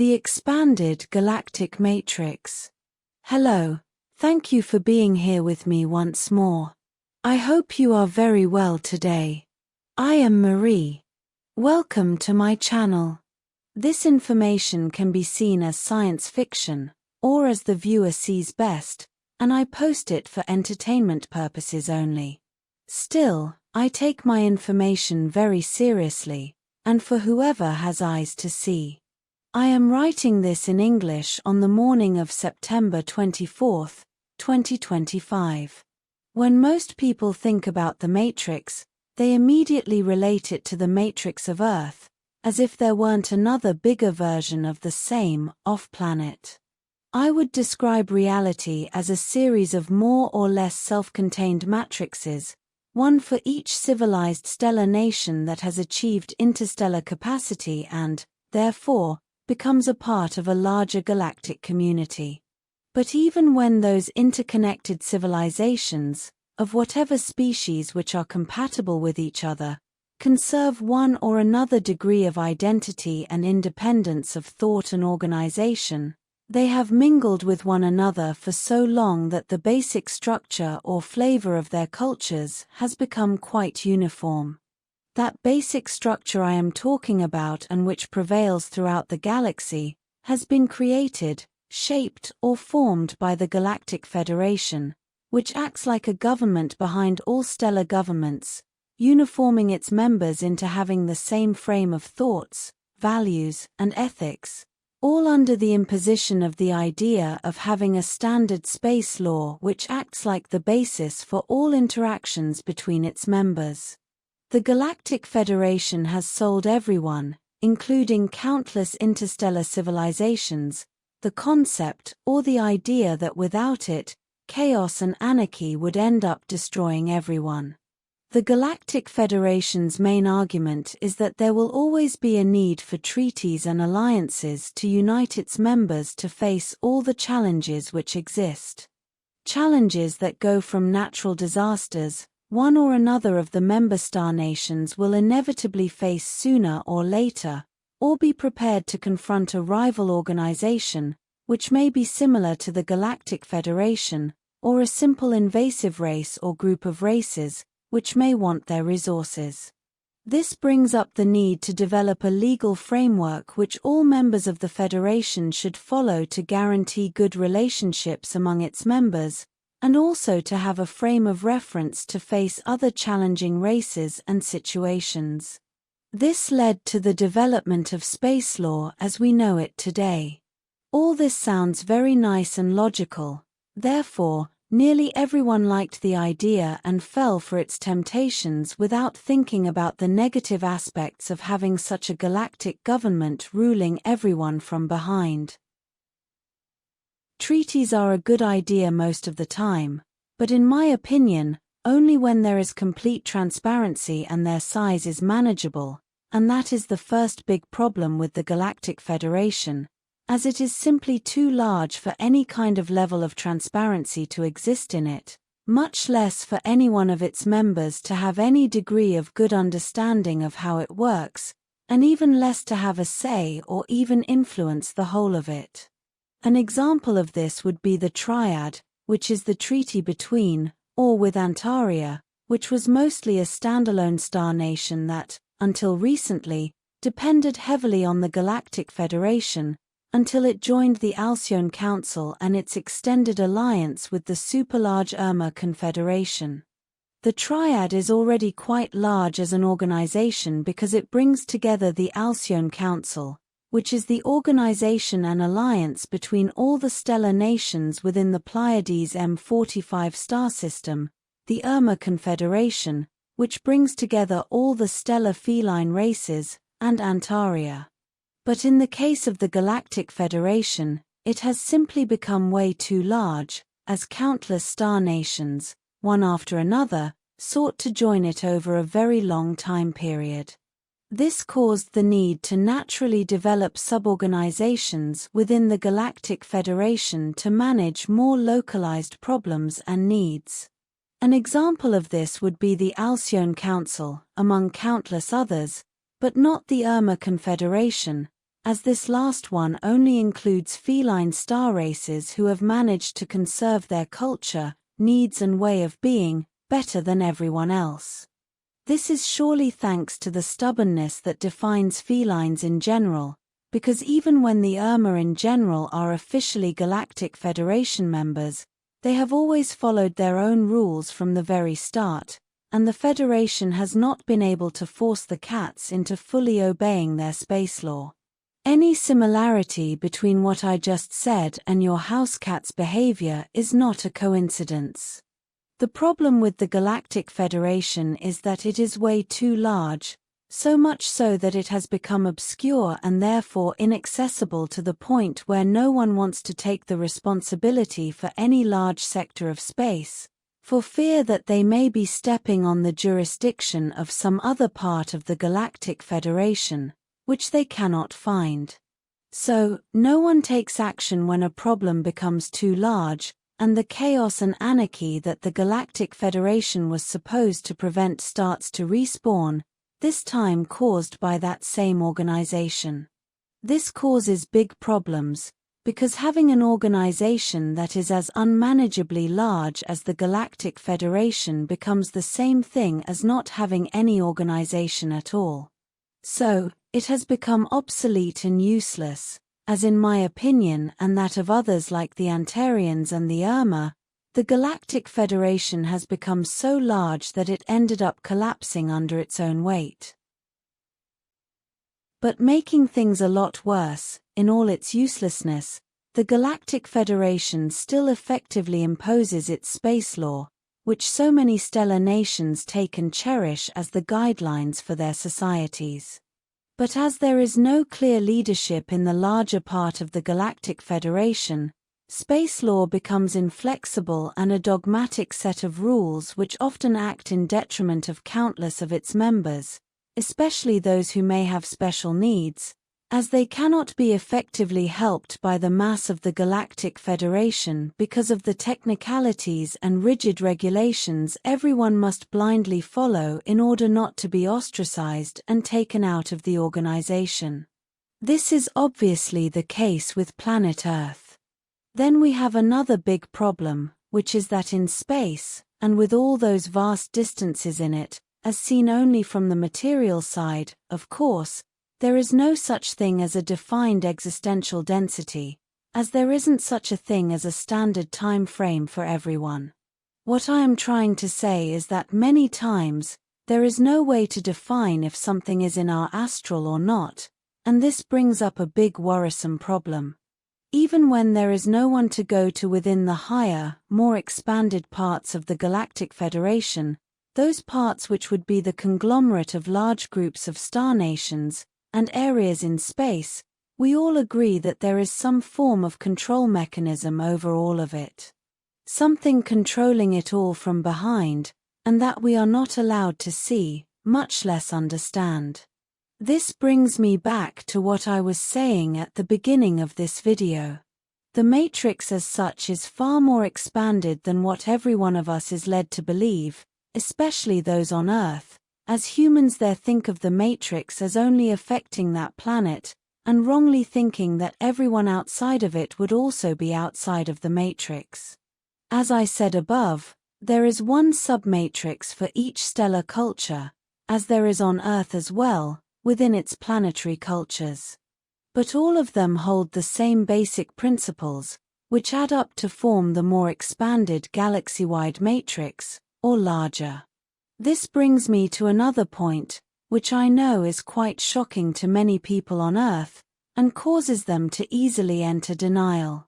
The expanded Galactic Matrix. Hello, thank you for being here with me once more. I hope you are very well today. I am Marie. Welcome to my channel. This information can be seen as science fiction, or as the viewer sees best, and I post it for entertainment purposes only. Still, I take my information very seriously, and for whoever has eyes to see. I am writing this in English on the morning of September 24th, 2025. When most people think about the Matrix, they immediately relate it to the Matrix of Earth, as if there weren't another bigger version of the same, off-planet. I would describe reality as a series of more or less self-contained matrices, one for each civilized stellar nation that has achieved interstellar capacity and, therefore, becomes a part of a larger galactic community. But even when those interconnected civilizations, of whatever species which are compatible with each other, conserve one or another degree of identity and independence of thought and organization, they have mingled with one another for so long that the basic structure or flavor of their cultures has become quite uniform. That basic structure I am talking about and which prevails throughout the galaxy, has been created, shaped or formed by the Galactic Federation, which acts like a government behind all stellar governments, uniforming its members into having the same frame of thoughts, values, and ethics, all under the imposition of the idea of having a standard space law which acts like the basis for all interactions between its members. The Galactic Federation has sold everyone, including countless interstellar civilizations, the concept or the idea that without it, chaos and anarchy would end up destroying everyone. The Galactic Federation's main argument is that there will always be a need for treaties and alliances to unite its members to face all the challenges which exist. Challenges that go from natural disasters. One or another of the member star nations will inevitably face sooner or later, or be prepared to confront a rival organization, which may be similar to the Galactic Federation, or a simple invasive race or group of races, which may want their resources. This brings up the need to develop a legal framework which all members of the Federation should follow to guarantee good relationships among its members, and also to have a frame of reference to face other challenging races and situations. This led to the development of space law as we know it today. All this sounds very nice and logical, therefore, nearly everyone liked the idea and fell for its temptations without thinking about the negative aspects of having such a galactic government ruling everyone from behind. Treaties are a good idea most of the time, but in my opinion, only when there is complete transparency and their size is manageable, and that is the first big problem with the Galactic Federation, as it is simply too large for any kind of level of transparency to exist in it, much less for any one of its members to have any degree of good understanding of how it works, and even less to have a say or even influence the whole of it. An example of this would be the Triad, which is the treaty between, or with Antares, which was mostly a standalone star nation that, until recently, depended heavily on the Galactic Federation, until it joined the Alcyone Council and its extended alliance with the super-large Urmah Confederation. The Triad is already quite large as an organization because it brings together the Alcyone Council, which is the organization and alliance between all the stellar nations within the Pleiades M45 star system, the Urmah Confederation, which brings together all the stellar feline races, and Antares. But in the case of the Galactic Federation, it has simply become way too large, as countless star nations, one after another, sought to join it over a very long time period. This caused the need to naturally develop suborganizations within the Galactic Federation to manage more localized problems and needs. An example of this would be the Alcyone Council, among countless others, but not the Urmah Confederation, as this last one only includes feline star races who have managed to conserve their culture, needs and way of being better than everyone else. This is surely thanks to the stubbornness that defines felines in general, because even when the Urmah in general are officially Galactic Federation members, they have always followed their own rules from the very start, and the Federation has not been able to force the cats into fully obeying their space law. Any similarity between what I just said and your house cat's behavior is not a coincidence. The problem with the Galactic Federation is that it is way too large, so much so that it has become obscure and therefore inaccessible to the point where no one wants to take the responsibility for any large sector of space, for fear that they may be stepping on the jurisdiction of some other part of the Galactic Federation, which they cannot find. So, no one takes action when a problem becomes too large, and the chaos and anarchy that the Galactic Federation was supposed to prevent starts to respawn, this time caused by that same organization. This causes big problems, because having an organization that is as unmanageably large as the Galactic Federation becomes the same thing as not having any organization at all. So, it has become obsolete and useless, as in my opinion and that of others like the Antarians and the Urmah, the Galactic Federation has become so large that it ended up collapsing under its own weight. But making things a lot worse, in all its uselessness, the Galactic Federation still effectively imposes its space law, which so many stellar nations take and cherish as the guidelines for their societies. But as there is no clear leadership in the larger part of the Galactic Federation, space law becomes inflexible and a dogmatic set of rules which often act in detriment of countless of its members, especially those who may have special needs, as they cannot be effectively helped by the mass of the Galactic Federation because of the technicalities and rigid regulations everyone must blindly follow in order not to be ostracized and taken out of the organization. This is obviously the case with planet Earth. Then we have another big problem, which is that in space, and with all those vast distances in it, as seen only from the material side, of course, there is no such thing as a defined existential density, as there isn't such a thing as a standard time frame for everyone. What I am trying to say is that many times, there is no way to define if something is in our astral or not, and this brings up a big worrisome problem. Even when there is no one to go to within the higher, more expanded parts of the Galactic Federation, those parts which would be the conglomerate of large groups of star nations, and areas in space, we all agree that there is some form of control mechanism over all of it. Something controlling it all from behind, and that we are not allowed to see, much less understand. This brings me back to what I was saying at the beginning of this video. The Matrix as such is far more expanded than what every one of us is led to believe, especially those on Earth. As humans there think of the Matrix as only affecting that planet, and wrongly thinking that everyone outside of it would also be outside of the Matrix. As I said above, there is one submatrix for each stellar culture, as there is on Earth as well, within its planetary cultures. But all of them hold the same basic principles, which add up to form the more expanded galaxy-wide matrix, or larger. This brings me to another point, which I know is quite shocking to many people on Earth, and causes them to easily enter denial.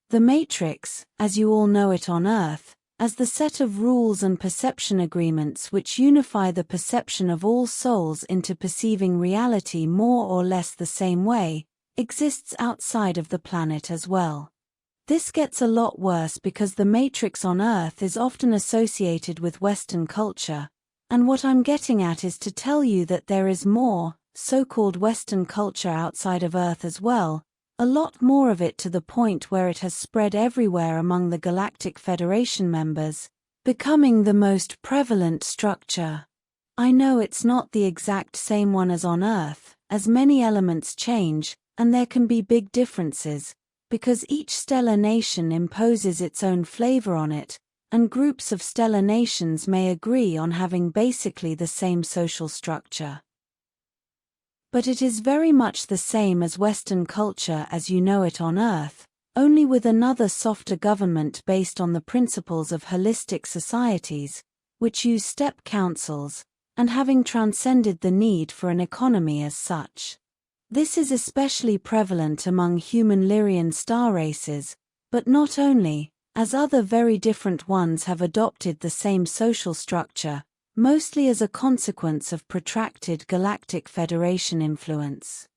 The Matrix, as you all know it on Earth, as the set of rules and perception agreements which unify the perception of all souls into perceiving reality more or less the same way, exists outside of the planet as well. This gets a lot worse because the Matrix on Earth is often associated with Western culture, and what I'm getting at is to tell you that there is more, so-called Western culture outside of Earth as well, a lot more of it to the point where it has spread everywhere among the Galactic Federation members, becoming the most prevalent structure. I know it's not the exact same one as on Earth, as many elements change, and there can be big differences, because each stellar nation imposes its own flavor on it, and groups of stellar nations may agree on having basically the same social structure. But it is very much the same as Western culture as you know it on Earth, only with another softer government based on the principles of holistic societies, which use step councils, and having transcended the need for an economy as such. This is especially prevalent among human Lyrian star races, but not only, as other very different ones have adopted the same social structure, mostly as a consequence of protracted Galactic Federation influence.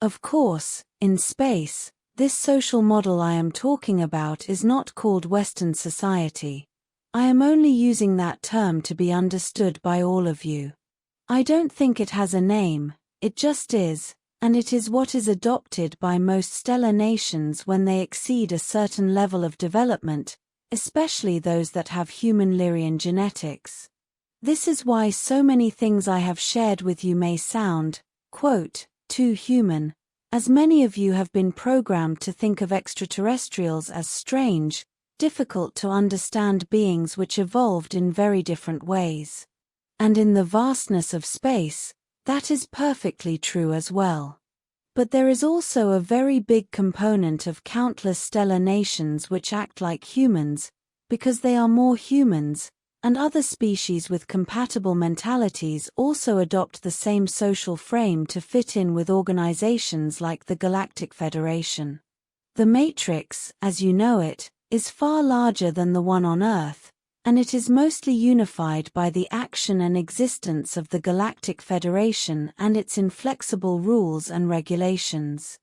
Of course, in space, this social model I am talking about is not called Western society. I am only using that term to be understood by all of you. I don't think it has a name, it just is, and it is what is adopted by most stellar nations when they exceed a certain level of development, especially those that have human Lyrian genetics. This is why so many things I have shared with you may sound, quote, too human, as many of you have been programmed to think of extraterrestrials as strange, difficult to understand beings which evolved in very different ways. And in the vastness of space, that is perfectly true as well. But there is also a very big component of countless stellar nations which act like humans, because they are more humans, and other species with compatible mentalities also adopt the same social frame to fit in with organizations like the Galactic Federation. The Matrix, as you know it, is far larger than the one on Earth, and it is mostly unified by the action and existence of the Galactic Federation and its inflexible rules and regulations.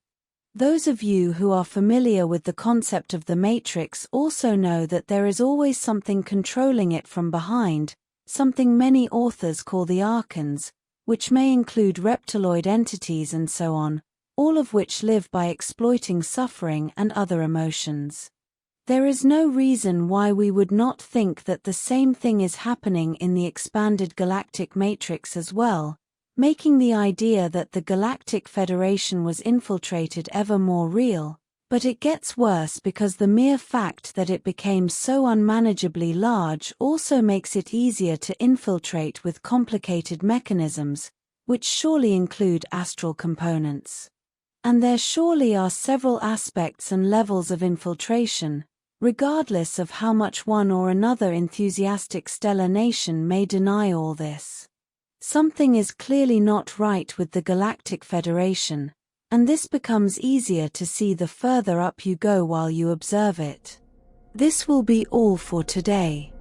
Those of you who are familiar with the concept of the Matrix also know that there is always something controlling it from behind, something many authors call the archons, which may include reptiloid entities and so on, all of which live by exploiting suffering and other emotions. There is no reason why we would not think that the same thing is happening in the expanded Galactic Matrix as well, making the idea that the Galactic Federation was infiltrated ever more real. But it gets worse because the mere fact that it became so unmanageably large also makes it easier to infiltrate with complicated mechanisms, which surely include astral components. And there surely are several aspects and levels of infiltration, regardless of how much one or another enthusiastic stellar nation may deny all this. Something is clearly not right with the Galactic Federation, and this becomes easier to see the further up you go while you observe it. This will be all for today.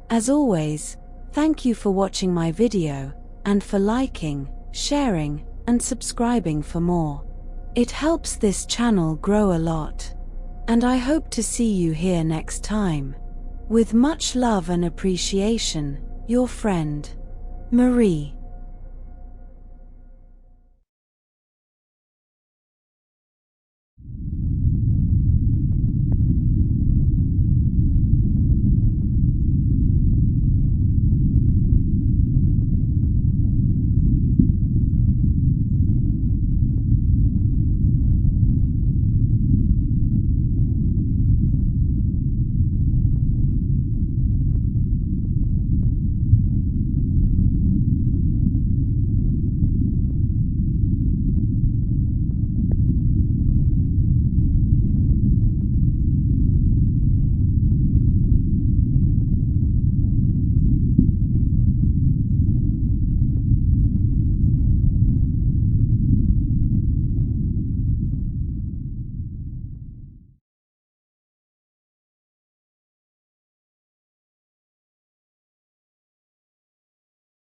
As always, thank you for watching my video, and for liking, sharing, and subscribing for more. It helps this channel grow a lot. And I hope to see you here next time. With much love and appreciation, your friend, Marie.